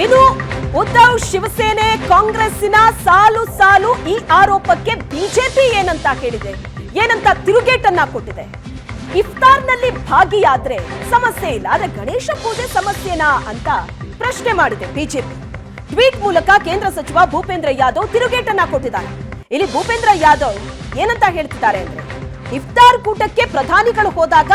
ಇನ್ನು ಉದ್ಧವ್ ಶಿವಸೇನೆ ಕಾಂಗ್ರೆಸ್ಸಿನ ಸಾಲು ಸಾಲು ಈ ಆರೋಪಕ್ಕೆ ಬಿಜೆಪಿ ಏನಂತ ಹೇಳಿದೆ, ಏನಂತ ತಿರುಗೇಟನ್ನ ಕೊಟ್ಟಿದೆ. ಇಫ್ತಾರ್ನಲ್ಲಿ ಭಾಗಿಯಾದ್ರೆ ಸಮಸ್ಯೆ ಇಲ್ಲ, ಆದ್ರೆ ಗಣೇಶ ಪೂಜೆ ಸಮಸ್ಯೆನಾ ಅಂತ ಪ್ರಶ್ನೆ ಮಾಡಿದೆ ಬಿಜೆಪಿ. ಟ್ವೀಟ್ ಮೂಲಕ ಕೇಂದ್ರ ಸಚಿವ ಭೂಪೇಂದ್ರ ಯಾದವ್ ತಿರುಗೇಟನ್ನ ಕೊಟ್ಟಿದ್ದಾರೆ. ಇಲ್ಲಿ ಭೂಪೇಂದ್ರ ಯಾದವ್ ಏನಂತ ಹೇಳ್ತಿದ್ದಾರೆ ಅಂದ್ರೆ, ಇಫ್ತಾರ್ ಕೂಟಕ್ಕೆ ಪ್ರಧಾನಿಗಳು ಹೋದಾಗ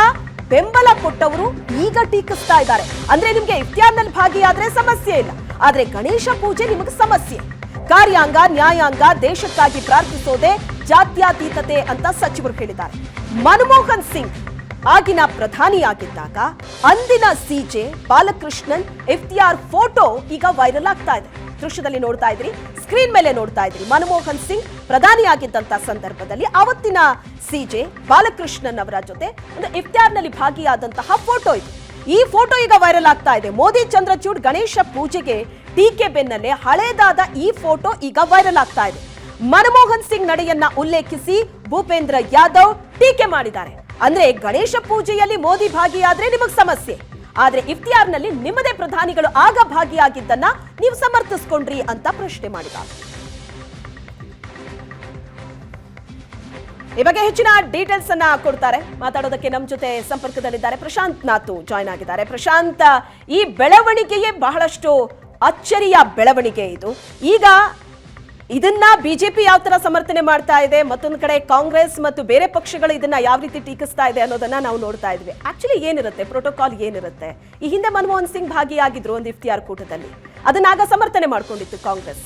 ಬೆಂಬಲ ಕೊಟ್ಟವರು ಈಗ ಟೀಕಿಸ್ತಾ ಇದ್ದಾರೆ. ಅಂದ್ರೆ ನಿಮ್ಗೆ ಇಫ್ತಾರ್ನಲ್ಲಿ ಭಾಗಿಯಾದ್ರೆ ಸಮಸ್ಯೆ ಇಲ್ಲ, ಆದ್ರೆ ಗಣೇಶ ಪೂಜೆ ನಿಮಗೆ ಸಮಸ್ಯೆ. ಕಾರ್ಯಾಂಗ ನ್ಯಾಯಾಂಗ ದೇಶಕ್ಕಾಗಿ ಪ್ರಾರ್ಥಿಸೋದೆ ಜಾತ್ಯತೀತತೆ ಅಂತ ಸಚಿವರು ಹೇಳಿದ್ದಾರೆ. ಮನಮೋಹನ್ ಸಿಂಗ್ ಆಗಿನ ಪ್ರಧಾನಿಯಾಗಿದ್ದಾಗ ಅಂದಿನ ಸಿಜೆ ಬಾಲಕೃಷ್ಣನ್ ಇಫ್ತಿಯಾರ್ ಫೋಟೋ ಈಗ ವೈರಲ್ ಆಗ್ತಾ ಇದೆ. ದೃಶ್ಯದಲ್ಲಿ ನೋಡ್ತಾ ಇದ್ರಿ, ಸ್ಕ್ರೀನ್ ಮೇಲೆ ನೋಡ್ತಾ ಇದ್ರಿ. ಮನಮೋಹನ್ ಸಿಂಗ್ ಪ್ರಧಾನಿಯಾಗಿದ್ದಂತ ಸಂದರ್ಭದಲ್ಲಿ ಅವತ್ತಿನ ಸಿಜೆ ಬಾಲಕೃಷ್ಣನ್ ಅವರ ಜೊತೆ ಒಂದು ಇಫ್ತಿಯಾರ್ನಲ್ಲಿ ಭಾಗಿಯಾದಂತಹ ಫೋಟೋ ಇದೆ. ಈ ಫೋಟೋ ಈಗ ವೈರಲ್ ಆಗ್ತಾ ಇದೆ. ಮೋದಿ ಚಂದ್ರಚೂಡ್ ಗಣೇಶ ಪೂಜೆಗೆ ಟೀಕೆ ಬೆನ್ನಲ್ಲೇ ಹಳೇದಾದ ಈ ಫೋಟೋ ಈಗ ವೈರಲ್ ಆಗ್ತಾ ಇದೆ. ಮನಮೋಹನ್ ಸಿಂಗ್ ನಡೆಯನ್ನ ಉಲ್ಲೇಖಿಸಿ ಭೂಪೇಂದ್ರ ಯಾದವ್ ಟೀಕೆ ಮಾಡಿದ್ದಾರೆ. ಅಂದ್ರೆ ಗಣೇಶ ಪೂಜೆಯಲ್ಲಿ ಮೋದಿ ಭಾಗಿಯಾದ್ರೆ ನಿಮಗ್ ಸಮಸ್ಯೆ, ಆದ್ರೆ ಇಫ್ತಿಯಾರ್ನಲ್ಲಿ ನಿಮ್ಮದೇ ಪ್ರಧಾನಿಗಳು ಆಗ ಭಾಗಿಯಾಗಿದ್ದನ್ನ ನೀವು ಸಮರ್ಥಿಸಿಕೊಂಡ್ರಿ ಅಂತ ಪ್ರಶ್ನೆ ಮಾಡಿದ್ದಾರೆ. ಈ ಬಗ್ಗೆ ಹೆಚ್ಚಿನ ಡೀಟೇಲ್ಸ್ ಅನ್ನ ಕೊಡ್ತಾರೆ. ಮಾತಾಡೋದಕ್ಕೆ ನಮ್ಮ ಜೊತೆ ಸಂಪರ್ಕದಲ್ಲಿದ್ದಾರೆ ಪ್ರಶಾಂತ್ ನಾಥು ಜಾಯ್ನ್ ಆಗಿದ್ದಾರೆ. ಪ್ರಶಾಂತ್, ಈ ಬೆಳವಣಿಗೆಯೇ ಬಹಳಷ್ಟು ಅಚ್ಚರಿಯ ಬೆಳವಣಿಗೆ ಇದು. ಈಗ ಇದನ್ನ ಬಿಜೆಪಿ ಯಾವ ತರ ಸಮರ್ಥನೆ ಮಾಡ್ತಾ ಇದೆ, ಮತ್ತೊಂದು ಕಡೆ ಕಾಂಗ್ರೆಸ್ ಮತ್ತು ಬೇರೆ ಪಕ್ಷಗಳು ಇದನ್ನ ಯಾವ ರೀತಿ ಟೀಕಿಸ್ತಾ ಇದೆ ಅನ್ನೋದನ್ನ ನಾವು ನೋಡ್ತಾ ಇದ್ವಿ. ಆಕ್ಚುಲಿ ಏನಿರುತ್ತೆ, ಪ್ರೋಟೋಕಾಲ್ ಏನಿರುತ್ತೆ? ಈ ಹಿಂದೆ ಮನಮೋಹನ್ ಸಿಂಗ್ ಭಾಗಿಯಾಗಿದ್ರು ಒಂದು ಇಫ್ತಿಯಾರ್ ಕೂಟದಲ್ಲಿ, ಅದನ್ನಾಗ ಸಮರ್ಥನೆ ಮಾಡ್ಕೊಂಡಿತ್ತು ಕಾಂಗ್ರೆಸ್.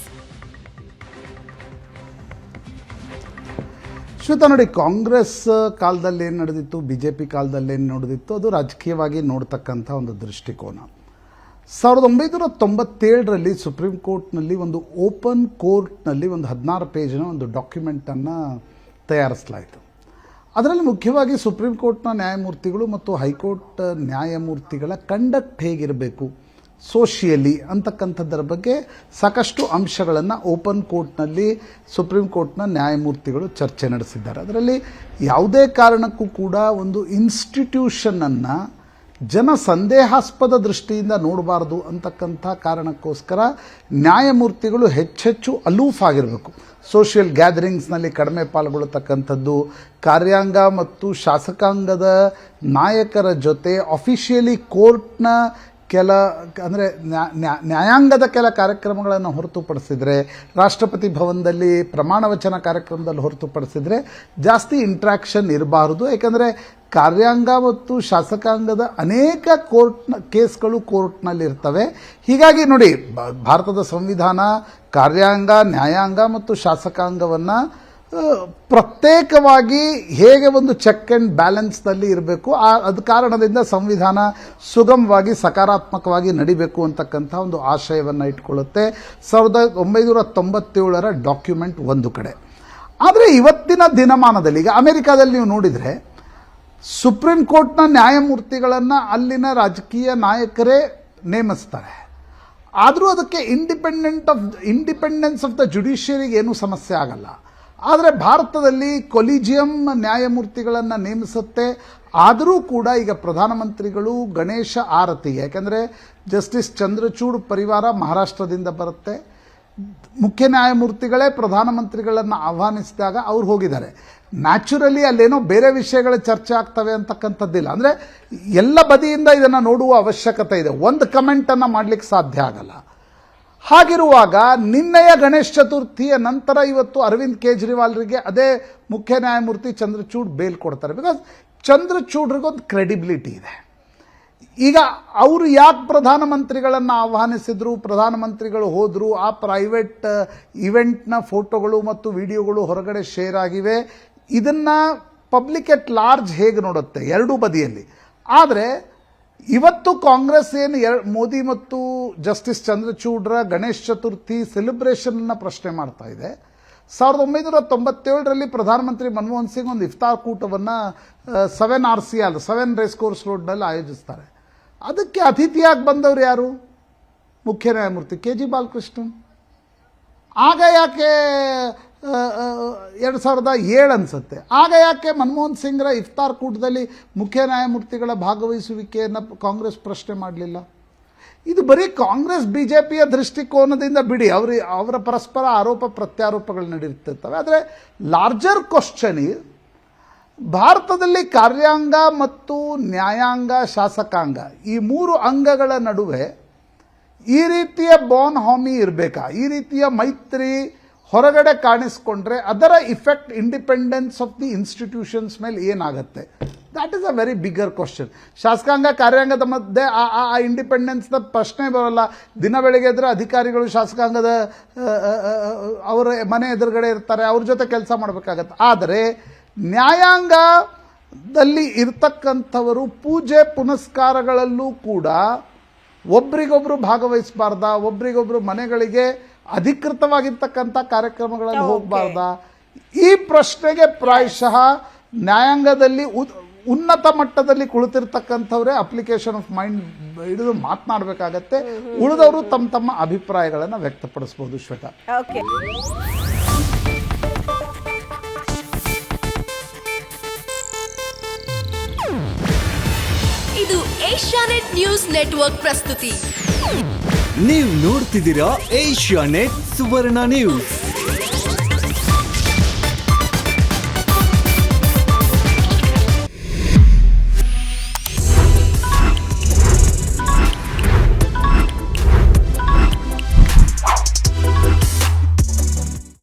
ಶ್ವೇತಾ, ನೋಡಿ, ಕಾಂಗ್ರೆಸ್ ಕಾಲದಲ್ಲಿ ಏನು ನಡೆದಿತ್ತು, ಬಿ ಜೆ ಪಿ ಕಾಲದಲ್ಲಿ ಏನು ನಡೆದಿತ್ತು, ಅದು ರಾಜಕೀಯವಾಗಿ ನೋಡ್ತಕ್ಕಂಥ ಒಂದು ದೃಷ್ಟಿಕೋನ. 1997ರಲ್ಲಿ ಸುಪ್ರೀಂ ಕೋರ್ಟ್ನಲ್ಲಿ ಒಂದು ಓಪನ್ ಕೋರ್ಟ್ನಲ್ಲಿ ಒಂದು 16 ಪೇಜಿನ ಒಂದು ಡಾಕ್ಯುಮೆಂಟನ್ನು ತಯಾರಿಸಲಾಯಿತು. ಅದರಲ್ಲಿ ಮುಖ್ಯವಾಗಿ ಸುಪ್ರೀಂ ಕೋರ್ಟ್ನ ನ್ಯಾಯಮೂರ್ತಿಗಳು ಮತ್ತು ಹೈಕೋರ್ಟ್ ನ್ಯಾಯಮೂರ್ತಿಗಳ ಕಂಡಕ್ಟ್ ಹೇಗಿರಬೇಕು ಸೋಷಿಯಲಿ ಅಂತಕ್ಕಂಥದ್ದರ ಬಗ್ಗೆ ಸಾಕಷ್ಟು ಅಂಶಗಳನ್ನು ಓಪನ್ ಕೋರ್ಟ್ನಲ್ಲಿ ಸುಪ್ರೀಂ ಕೋರ್ಟ್ನ ನ್ಯಾಯಮೂರ್ತಿಗಳು ಚರ್ಚೆ ನಡೆಸಿದ್ದಾರೆ. ಅದರಲ್ಲಿ ಯಾವುದೇ ಕಾರಣಕ್ಕೂ ಕೂಡ ಒಂದು ಇನ್ಸ್ಟಿಟ್ಯೂಷನನ್ನು ಜನ ಸಂದೇಹಾಸ್ಪದ ದೃಷ್ಟಿಯಿಂದ ನೋಡಬಾರ್ದು ಅಂತಕ್ಕಂಥ ಕಾರಣಕ್ಕೋಸ್ಕರ ನ್ಯಾಯಮೂರ್ತಿಗಳು ಹೆಚ್ಚೆಚ್ಚು ಅಲೂಫ್ ಆಗಿರಬೇಕು. ಸೋಷಿಯಲ್ ಗ್ಯಾದರಿಂಗ್ಸ್ನಲ್ಲಿ ಕಡಿಮೆ ಪಾಲ್ಗೊಳ್ಳತಕ್ಕಂಥದ್ದು, ಕಾರ್ಯಾಂಗ ಮತ್ತು ಶಾಸಕಾಂಗದ ನಾಯಕರ ಜೊತೆ ಅಫಿಷಿಯಲಿ ಕೋರ್ಟ್ನ ಅಂದರೆ ನ್ಯಾಯಾಂಗದ ಕೆಲ ಕಾರ್ಯಕ್ರಮಗಳನ್ನು ಹೊರತುಪಡಿಸಿದರೆ, ರಾಷ್ಟ್ರಪತಿ ಭವನದಲ್ಲಿ ಪ್ರಮಾಣ ವಚನ ಕಾರ್ಯಕ್ರಮದಲ್ಲಿ ಹೊರತುಪಡಿಸಿದರೆ ಜಾಸ್ತಿ ಇಂಟ್ರಾಕ್ಷನ್ ಇರಬಾರದು. ಯಾಕಂದರೆ ಕಾರ್ಯಾಂಗ ಮತ್ತು ಶಾಸಕಾಂಗದ ಅನೇಕ ಕೇಸ್ಗಳು ಕೋರ್ಟ್ನಲ್ಲಿ ಇರ್ತವೆ. ಹೀಗಾಗಿ ನೋಡಿ, ಭಾರತದ ಸಂವಿಧಾನ ಕಾರ್ಯಾಂಗ ನ್ಯಾಯಾಂಗ ಮತ್ತು ಶಾಸಕಾಂಗವನ್ನು ಪ್ರತ್ಯೇಕವಾಗಿ ಹೇಗೆ ಒಂದು ಚೆಕ್ ಆ್ಯಂಡ್ ಬ್ಯಾಲೆನ್ಸ್ನಲ್ಲಿ ಇರಬೇಕು, ಅದ ಕಾರಣದಿಂದ ಸಂವಿಧಾನ ಸುಗಮವಾಗಿ ಸಕಾರಾತ್ಮಕವಾಗಿ ನಡಿಬೇಕು ಅಂತಕ್ಕಂಥ ಒಂದು ಆಶಯವನ್ನು ಇಟ್ಕೊಳ್ಳುತ್ತೆ. 1997ರ ಡಾಕ್ಯುಮೆಂಟ್ ಒಂದು ಕಡೆ. ಆದರೆ ಇವತ್ತಿನ ದಿನಮಾನದಲ್ಲಿ, ಈಗ ಅಮೆರಿಕಾದಲ್ಲಿ ನೀವು ನೋಡಿದರೆ ಸುಪ್ರೀಂ ಕೋರ್ಟ್ನ ನ್ಯಾಯಮೂರ್ತಿಗಳನ್ನು ಅಲ್ಲಿನ ರಾಜಕೀಯ ನಾಯಕರೇ ನೇಮಿಸ್ತಾರೆ. ಆದರೂ ಅದಕ್ಕೆ ಇಂಡಿಪೆಂಡೆನ್ಸ್ ಆಫ್ ದ ಜುಡಿಷಿಯರಿಗೆ ಏನೂ ಸಮಸ್ಯೆ ಆಗಲ್ಲ. ಆದರೆ ಭಾರತದಲ್ಲಿ ಕೊಲಿಜಿಯಂ ನ್ಯಾಯಮೂರ್ತಿಗಳನ್ನು ನೇಮಿಸುತ್ತೆ. ಆದರೂ ಕೂಡ ಈಗ ಪ್ರಧಾನಮಂತ್ರಿಗಳು ಗಣೇಶ ಆರತಿಗೆ, ಯಾಕೆಂದರೆ ಜಸ್ಟಿಸ್ ಚಂದ್ರಚೂಡ್ ಪರಿವಾರ ಮಹಾರಾಷ್ಟ್ರದಿಂದ ಬರುತ್ತೆ, ಮುಖ್ಯ ನ್ಯಾಯಮೂರ್ತಿಗಳೇ ಪ್ರಧಾನಮಂತ್ರಿಗಳನ್ನು ಆಹ್ವಾನಿಸಿದಾಗ ಅವ್ರು ಹೋಗಿದ್ದಾರೆ. ನ್ಯಾಚುರಲಿ ಅಲ್ಲೇನೋ ಬೇರೆ ವಿಷಯಗಳ ಚರ್ಚೆ ಆಗ್ತವೆ ಅಂತಕ್ಕಂಥದ್ದಿಲ್ಲ. ಅಂದರೆ ಎಲ್ಲ ಬದಿಯಿಂದ ಇದನ್ನು ನೋಡುವ ಅವಶ್ಯಕತೆ ಇದೆ, ಒಂದು ಕಮೆಂಟನ್ನು ಮಾಡಲಿಕ್ಕೆ ಸಾಧ್ಯ ಆಗಲ್ಲ. ಹಾಗಿರುವಾಗ ನಿನ್ನೆಯ ಗಣೇಶ ಚತುರ್ಥಿಯ ನಂತರ ಇವತ್ತು ಅರವಿಂದ್ ಕೇಜ್ರಿವಾಲ್ರಿಗೆ ಅದೇ ಮುಖ್ಯ ನ್ಯಾಯಮೂರ್ತಿ ಚಂದ್ರಚೂಡ್ ಬೇಲ್ ಕೊಡ್ತಾರೆ. ಬಿಕಾಸ್ ಚಂದ್ರಚೂಡ್ರಿಗೊಂದು ಕ್ರೆಡಿಬಿಲಿಟಿ ಇದೆ. ಈಗ ಅವರು ಯಾಕೆ ಪ್ರಧಾನಮಂತ್ರಿಗಳನ್ನು ಆಹ್ವಾನಿಸಿದ್ರು, ಪ್ರಧಾನಮಂತ್ರಿಗಳು ಹೋದರು, ಆ ಪ್ರೈವೇಟ್ ಇವೆಂಟ್ನ ಫೋಟೋಗಳು ಮತ್ತು ವಿಡಿಯೋಗಳು ಹೊರಗಡೆ ಶೇರ್ ಆಗಿವೆ, ಇದನ್ನು ಪಬ್ಲಿಕ್ ಎಟ್ ಲಾರ್ಜ್ ಹೇಗೆ ನೋಡುತ್ತೆ ಎರಡೂ ಬದಿಯಲ್ಲಿ. ಆದರೆ ಇವತ್ತು ಕಾಂಗ್ರೆಸ್ ಏನು ಮೋದಿ ಮತ್ತು ಜಸ್ಟಿಸ್ ಚಂದ್ರಚೂಡ್ರ ಗಣೇಶ ಚತುರ್ಥಿ ಸೆಲೆಬ್ರೇಷನ್ನ ಪ್ರಶ್ನೆ ಮಾಡ್ತಾ ಇದೆ. 1997ರಲ್ಲಿ ಪ್ರಧಾನಮಂತ್ರಿ ಮನಮೋಹನ್ ಸಿಂಗ್ ಒಂದು ಇಫ್ತಾರ್ ಕೂಟವನ್ನು 7 ರೇಸ್ ಕೋರ್ಸ್ ರೋಡ್ನಲ್ಲಿ ಆಯೋಜಿಸ್ತಾರೆ. ಅದಕ್ಕೆ ಅತಿಥಿಯಾಗಿ ಬಂದವರು ಯಾರು? ಮುಖ್ಯ ನ್ಯಾಯಮೂರ್ತಿ ಕೆ ಜಿ ಬಾಲಕೃಷ್ಣನ್. ಆಗ ಯಾಕೆ 2007 ಅನಿಸುತ್ತೆ, ಆಗ ಯಾಕೆ ಮನಮೋಹನ್ ಸಿಂಗ್ರ ಇಫ್ತಾರ್ ಕೂಟದಲ್ಲಿ ಮುಖ್ಯ ನ್ಯಾಯಮೂರ್ತಿಗಳ ಭಾಗವಹಿಸುವಿಕೆಯನ್ನು ಕಾಂಗ್ರೆಸ್ ಪ್ರಶ್ನೆ ಮಾಡಲಿಲ್ಲ? ಇದು ಬರೀ ಕಾಂಗ್ರೆಸ್ ಬಿಜೆಪಿಯ ದೃಷ್ಟಿಕೋನದಿಂದ ಬಿಡಿ, ಅವರ ಪರಸ್ಪರ ಆರೋಪ ಪ್ರತ್ಯಾರೋಪಗಳು ನಡೆಯುತ್ತಿರ್ತವೆ. ಆದರೆ ಲಾರ್ಜರ್ ಕ್ವಶನ್ ಭಾರತದಲ್ಲಿ ಕಾರ್ಯಾಂಗ ಮತ್ತು ನ್ಯಾಯಾಂಗ, ಶಾಸಕಾಂಗ ಈ 3 ಅಂಗಗಳ ನಡುವೆ ಈ ರೀತಿಯ ಬಾನ್ ಹಾಮಿ ಇರಬೇಕಾ? ಈ ರೀತಿಯ ಮೈತ್ರಿ ಹೊರಗಡೆ ಕಾಣಿಸ್ಕೊಂಡ್ರೆ ಅದರ effect independence of the institutions ಮೇಲೆ ಏನಾಗುತ್ತೆ? That is a very bigger question. ಶಾಸಕಾಂಗ ಕಾರ್ಯಾಂಗದ ಮಧ್ಯೆ ಆ ಇಂಡಿಪೆಂಡೆನ್ಸ್ನ ಪ್ರಶ್ನೆ ಬರೋಲ್ಲ. ದಿನ ಬೆಳಗ್ಗೆ ಎದ್ರೆ ಅಧಿಕಾರಿಗಳು ಶಾಸಕಾಂಗದ ಅವರ ಮನೆ ಎದುರುಗಡೆ ಇರ್ತಾರೆ, ಅವ್ರ ಜೊತೆ ಕೆಲಸ ಮಾಡಬೇಕಾಗತ್ತೆ. ಆದರೆ ನ್ಯಾಯಾಂಗದಲ್ಲಿ ಇರ್ತಕ್ಕಂಥವರು ಪೂಜೆ ಪುನಸ್ಕಾರಗಳಲ್ಲೂ ಕೂಡ ಒಬ್ರಿಗೊಬ್ರು ಭಾಗವಹಿಸಬಾರ್ದ, ಒಬ್ರಿಗೊಬ್ರು ಮನೆಗಳಿಗೆ ಅಧಿಕೃತವಾಗಿರ್ತಕ್ಕಂಥ ಕಾರ್ಯಕ್ರಮಗಳಲ್ಲಿ ಹೋಗಬಾರ್ದ? ಈ ಪ್ರಶ್ನೆಗೆ ಪ್ರಾಯಶಃ ನ್ಯಾಯಾಂಗದಲ್ಲಿ ಉನ್ನತ ಮಟ್ಟದಲ್ಲಿ ಕುಳಿತಿರ್ತಕ್ಕಂಥವರೇ ಅಪ್ಲಿಕೇಶನ್ ಆಫ್ ಮೈಂಡ್ ಹಿಡಿದು ಮಾತನಾಡಬೇಕಾಗತ್ತೆ. ಉಳಿದವರು ತಮ್ಮ ಅಭಿಪ್ರಾಯಗಳನ್ನು ವ್ಯಕ್ತಪಡಿಸಬಹುದು. ಶ್ವೇತಾ, ಓಕೆ. ಇದು ಏಷ್ಯಾನೆಟ್ ನ್ಯೂಸ್ ನೆಟ್ವರ್ಕ್ ಪ್ರಸ್ತುತಿ. ನೀವು ನೋಡ್ತಿದ್ದೀರಾ ಏಷ್ಯಾನೆಟ್ ಸುವರ್ಣ ನ್ಯೂಸ್.